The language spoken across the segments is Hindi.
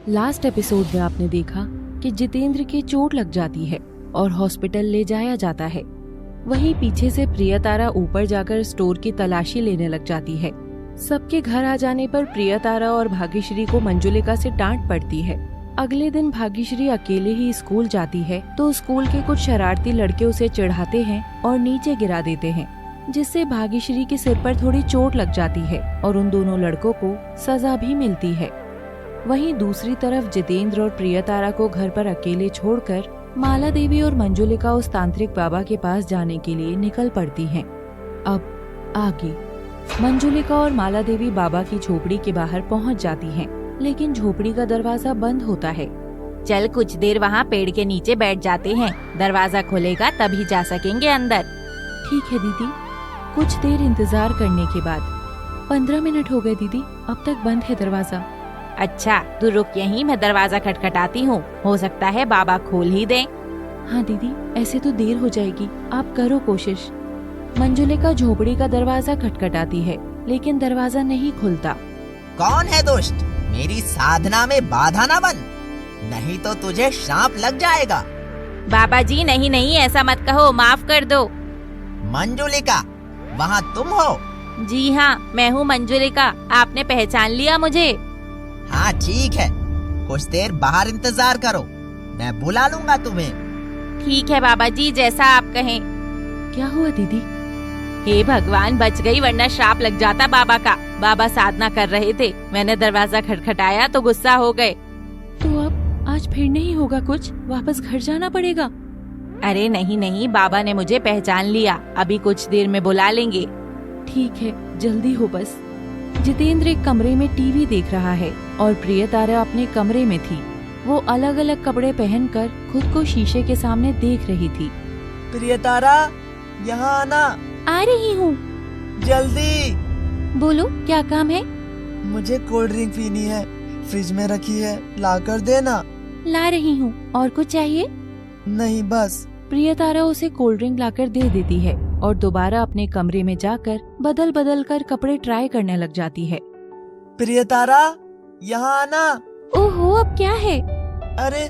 लास्ट एपिसोड में आपने देखा कि जितेंद्र की चोट लग जाती है और हॉस्पिटल ले जाया जाता है। वहीं पीछे से प्रियतारा ऊपर जाकर स्टोर की तलाशी लेने लग जाती है। सबके घर आ जाने पर प्रियतारा और भाग्यश्री को मंजुलिका से डांट पड़ती है। अगले दिन भाग्यश्री अकेले ही स्कूल जाती है तो स्कूल के कुछ शरारती लड़के उसे चिढ़ाते हैं और नीचे गिरा देते हैं, जिससे भाग्यश्री के सिर पर थोड़ी चोट लग जाती है और उन दोनों लड़कों को सजा भी मिलती है। वहीं दूसरी तरफ जितेंद्र और प्रियतारा को घर पर अकेले छोड़कर माला देवी और मंजुलिका उस तांत्रिक बाबा के पास जाने के लिए निकल पड़ती हैं। अब आगे मंजुलिका और माला देवी बाबा की झोपड़ी के बाहर पहुंच जाती हैं, लेकिन झोपड़ी का दरवाजा बंद होता है। चल कुछ देर वहाँ पेड़ के नीचे बैठ जाते हैं, दरवाजा खुलेगा तभी जा सकेंगे अंदर। ठीक है दीदी। कुछ देर इंतजार करने के बाद 15 मिनट हो गए दीदी, अब तक बंद है दरवाजा। अच्छा तू रुक यहीं, मैं दरवाजा खटखटाती हूँ, हो सकता है बाबा खोल ही दें। हाँ दीदी, ऐसे तो देर हो जाएगी, आप करो कोशिश। मंजुलिका झोपड़ी का दरवाजा खटखटाती है लेकिन दरवाजा नहीं खुलता। कौन है दुष्ट? मेरी साधना में बाधा न बन, नहीं तो तुझे श्राप लग जाएगा। बाबा जी नहीं नहीं, ऐसा मत कहो, माफ कर दो। मंजुलिका, वहाँ तुम हो? जी हाँ, मैं हूँ मंजुलिका, आपने पहचान लिया मुझे? हाँ ठीक है, कुछ देर बाहर इंतजार करो, मैं बुला लूंगा तुम्हें। ठीक है बाबा जी, जैसा आप कहें। क्या हुआ दीदी? हे भगवान, बच गई, वरना श्राप लग जाता बाबा का। बाबा साधना कर रहे थे, मैंने दरवाजा खटखटाया तो गुस्सा हो गए। तो अब आज फिर नहीं होगा कुछ, वापस घर जाना पड़ेगा? अरे नहीं नहीं, बाबा ने मुझे पहचान लिया, अभी कुछ देर में बुला लेंगे। ठीक है, जल्दी हो बस। जितेंद्र एक कमरे में टीवी देख रहा है और प्रियतारा अपने कमरे में थी। वो अलग अलग कपड़े पहनकर खुद को शीशे के सामने देख रही थी। प्रियतारा, यहाँ आना। आ रही हूँ। जल्दी। बोलो, क्या काम है? मुझे कोल्ड ड्रिंक पीनी है, फ्रिज में रखी है, ला कर देना। ला रही हूँ। और कुछ चाहिए? नहीं बस। प्रियतारा उसे कोल्ड ड्रिंक लाकर दे देती है और दोबारा अपने कमरे में जाकर बदल बदल कर कपड़े ट्राई करने लग जाती है। प्रियतारा, यहाँ आना। ओहो, अब क्या है? अरे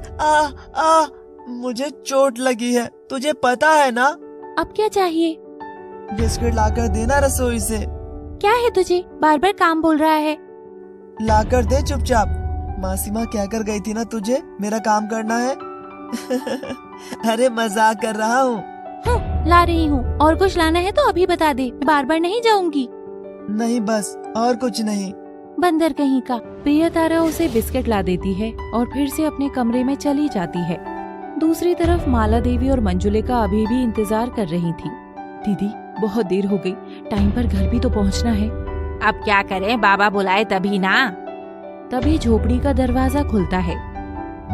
मुझे चोट लगी है, तुझे पता है ना? अब क्या चाहिए? बिस्किट लाकर देना रसोई से। क्या है तुझे, बार बार काम बोल रहा है? लाकर दे चुपचाप। मासीमा कह कर गई थी ना तुझे मेरा काम करना है। अरे मजाक कर रहा हूँ। ला रही हूँ, और कुछ लाना है तो अभी बता दे, बार बार नहीं जाऊंगी। नहीं बस, और कुछ नहीं। बंदर कहीं का। प्रियतारा उसे बिस्किट ला देती है और फिर से अपने कमरे में चली जाती है। दूसरी तरफ माला देवी और मंजुलिका अभी भी इंतजार कर रही थी। दीदी, बहुत देर हो गई, टाइम पर घर भी तो पहुंचना है। अब क्या करें, बाबा बुलाए तभी ना। तभी झोपड़ी का दरवाजा खुलता है।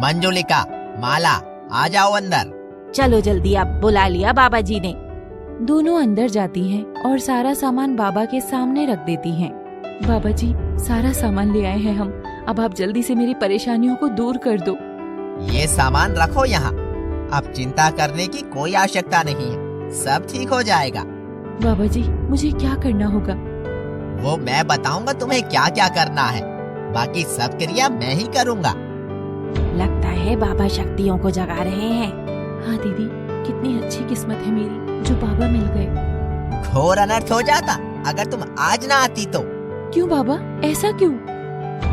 मंजुलिका, माला, आ जाओ अंदर। चलो जल्दी, अब बुला लिया बाबा जी ने। दोनों अंदर जाती हैं और सारा सामान बाबा के सामने रख देती हैं। बाबा जी, सारा सामान ले आए हैं हम, अब आप जल्दी से मेरी परेशानियों को दूर कर दो। ये सामान रखो यहाँ, अब चिंता करने की कोई आवश्यकता नहीं है, सब ठीक हो जाएगा। बाबा जी, मुझे क्या करना होगा? वो मैं बताऊंगा तुम्हें क्या क्या करना है, बाकी सब क्रिया मैं ही करूँगा। लगता है बाबा शक्तियों को जगा रहे हैं। हाँ दीदी, कितनी अच्छी किस्मत है मेरी जो बाबा मिल गए। घोर अनर्थ हो जाता अगर तुम आज ना आती तो। क्यों बाबा, ऐसा क्यों?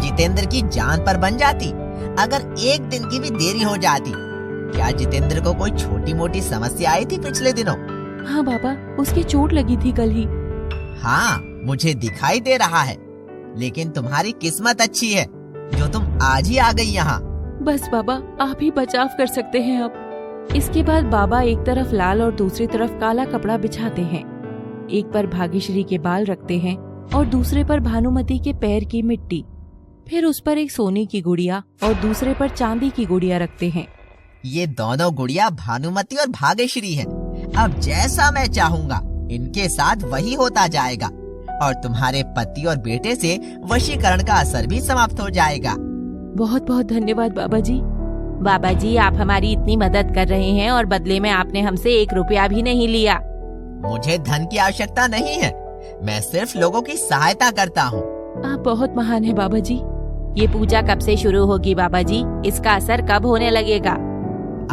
जितेंद्र की जान पर बन जाती अगर एक दिन की भी देरी हो जाती। क्या जितेंद्र को कोई छोटी मोटी समस्या आई थी पिछले दिनों? हाँ बाबा, उसकी चोट लगी थी कल ही। हाँ, मुझे दिखाई दे रहा है, लेकिन तुम्हारी किस्मत अच्छी है जो तुम आज ही आ गई यहाँ। बस बाबा, आप ही बचाव कर सकते हैं अब। इसके बाद बाबा एक तरफ लाल और दूसरी तरफ काला कपड़ा बिछाते हैं। एक पर भाग्यश्री के बाल रखते हैं और दूसरे पर भानुमति के पैर की मिट्टी। फिर उस पर एक सोने की गुड़िया और दूसरे पर चांदी की गुड़िया रखते हैं। ये दोनों गुड़िया भानुमति और भाग्यश्री हैं। अब जैसा मैं चाहूँगा इनके साथ वही होता जाएगा और तुम्हारे पति और बेटे से वशीकरण का असर भी समाप्त हो जाएगा। बहुत बहुत धन्यवाद बाबा जी। बाबा जी, आप हमारी इतनी मदद कर रहे हैं और बदले में आपने हमसे 1 रुपया भी नहीं लिया। मुझे धन की आवश्यकता नहीं है, मैं सिर्फ लोगों की सहायता करता हूँ। आप बहुत महान हैं बाबा जी। ये पूजा कब से शुरू होगी बाबा जी? इसका असर कब होने लगेगा?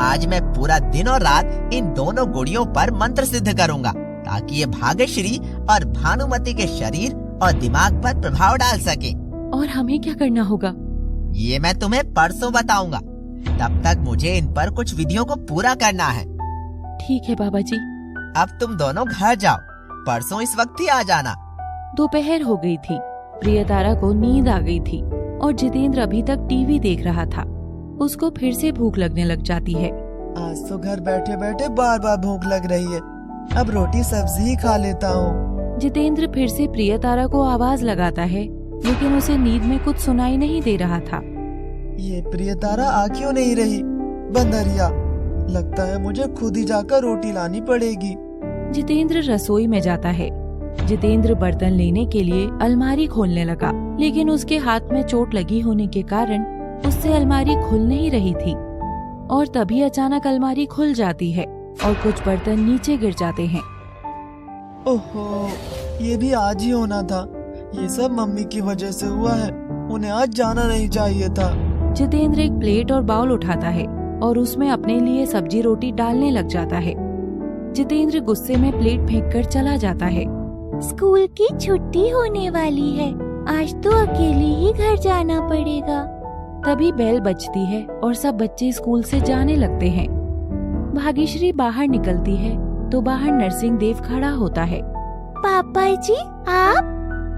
आज मैं पूरा दिन और रात इन दोनों गुड़ियों पर मंत्र सिद्ध करूंगा ताकि ये भाग्यश्री और भानुमति के शरीर और दिमाग पर प्रभाव डाल सके। और हमें क्या करना होगा? ये मैं तुम्हें परसों बताऊंगा। तब तक मुझे इन पर कुछ विधियों को पूरा करना है। ठीक है बाबा जी। अब तुम दोनों घर जाओ, परसों इस वक्त ही आ जाना। दोपहर हो गई थी। प्रियतारा को नींद आ गई थी और जितेंद्र अभी तक टीवी देख रहा था। उसको फिर से भूख लगने लग जाती है। आज तो घर बैठे बैठे बार बार भूख लग रही है, अब रोटी सब्जी ही खा लेता हूँ। जितेंद्र फिर से प्रियतारा को आवाज लगाता है, लेकिन उसे नींद में कुछ सुनाई नहीं दे रहा था। ये प्रियतारा आ क्यों नहीं रही? बंदरिया, लगता है मुझे खुद ही जाकर रोटी लानी पड़ेगी। जितेंद्र रसोई में जाता है। जितेंद्र बर्तन लेने के लिए अलमारी खोलने लगा, लेकिन उसके हाथ में चोट लगी होने के कारण उससे अलमारी खुल नहीं रही थी। और तभी अचानक अलमारी खुल जाती है और कुछ बर्तन नीचे गिर जाते हैं। ओहो, ये भी आज ही होना था। ये सब मम्मी की वजह से हुआ है, उन्हें आज जाना नहीं चाहिए था। जितेंद्र एक प्लेट और बाउल उठाता है और उसमें अपने लिए सब्जी रोटी डालने लग जाता है। जितेंद्र गुस्से में प्लेट फेंककर चला जाता है। स्कूल की छुट्टी होने वाली है, आज तो अकेले ही घर जाना पड़ेगा। तभी बेल बजती है और सब बच्चे स्कूल से जाने लगते हैं। भाग्यश्री बाहर निकलती है तो बाहर नरसिंह देव खड़ा होता है। पापा जी, आप?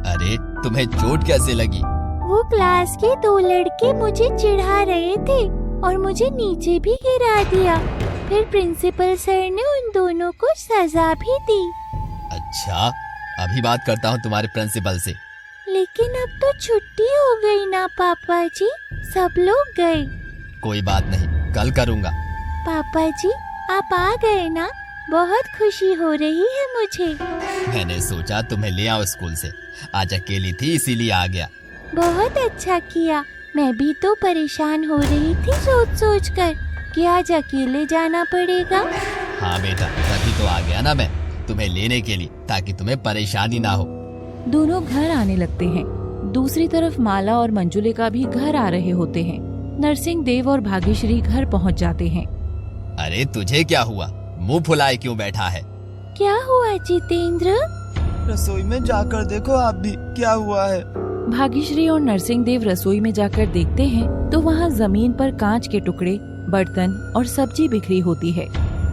अरे तुम्हें चोट कैसे लगी? वो क्लास के 2 लड़के मुझे चिढ़ा रहे थे और मुझे नीचे भी गिरा दिया। फिर प्रिंसिपल सर ने उन दोनों को सजा भी दी। अच्छा, अभी बात करता हूँ तुम्हारे प्रिंसिपल से। लेकिन अब तो छुट्टी हो गई ना पापा जी, सब लोग गए। कोई बात नहीं, कल करूँगा। पापा जी, आप आ गए ना, बहुत खुशी हो रही है मुझे। मैंने सोचा तुम्हें ले आओ स्कूल से, आज अकेली थी इसीलिए आ गया। बहुत अच्छा किया, मैं भी तो परेशान हो रही थी सोच सोच कर कि आज अकेले जाना पड़ेगा। हाँ बेटा, तभी तो आ गया ना मैं तुम्हें लेने के लिए, ताकि तुम्हें परेशानी ना हो। दोनों घर आने लगते हैं। दूसरी तरफ माला और मंजुलिका भी घर आ रहे होते हैं। नरसिंह देव और भाग्यश्री घर पहुंच जाते हैं। अरे तुझे क्या हुआ, मुंह फुलाए क्यों बैठा है? क्या हुआ जितेंद्र? रसोई में जाकर देखो आप भी, क्या हुआ है। भाग्यश्री और नरसिंह देव रसोई में जाकर देखते हैं तो वहाँ जमीन पर कांच के टुकड़े, बर्तन और सब्जी बिखरी होती है।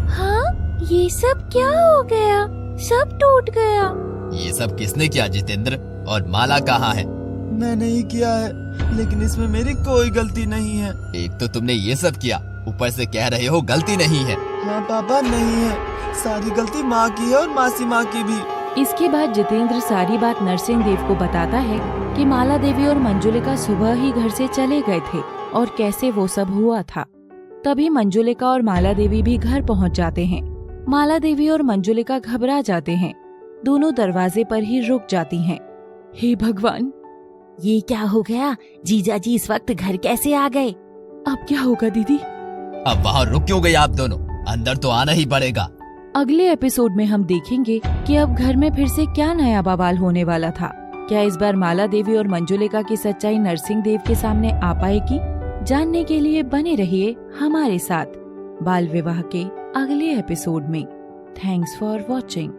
हाँ, ये सब क्या हो गया? सब टूट गया। ये सब किसने किया जितेंद्र? और माला कहाँ है? मैंने ही किया है, लेकिन इसमें मेरी कोई गलती नहीं है। एक तो तुमने ये सब किया, ऊपर से कह रहे हो गलती नहीं है। हाँ पापा, नहीं है, सारी गलती माँ की है और मासी माँ की भी। इसके बाद जितेंद्र सारी बात नरसिंह देव को बताता है कि माला देवी और मंजुलिका सुबह ही घर से चले गए थे और कैसे वो सब हुआ था। तभी मंजुलिका और माला देवी भी घर पहुंच जाते हैं। माला देवी और मंजुलिका घबरा जाते हैं। दोनों दरवाजे पर ही रुक जाती हैं। हे भगवान, ये क्या हो गया? जीजा जी इस वक्त घर कैसे आ गए? अब क्या होगा दीदी? अब वहाँ रुक क्यों गए आप दोनों? अंदर तो आना ही पड़ेगा। अगले एपिसोड में हम देखेंगे कि अब घर में फिर से क्या नया बवाल होने वाला था। क्या इस बार माला देवी और मंजुलिका की सच्चाई नरसिंह देव के सामने आ पाएगी? जानने के लिए बने रहिए हमारे साथ बाल विवाह के अगले एपिसोड में। Thanks for watching.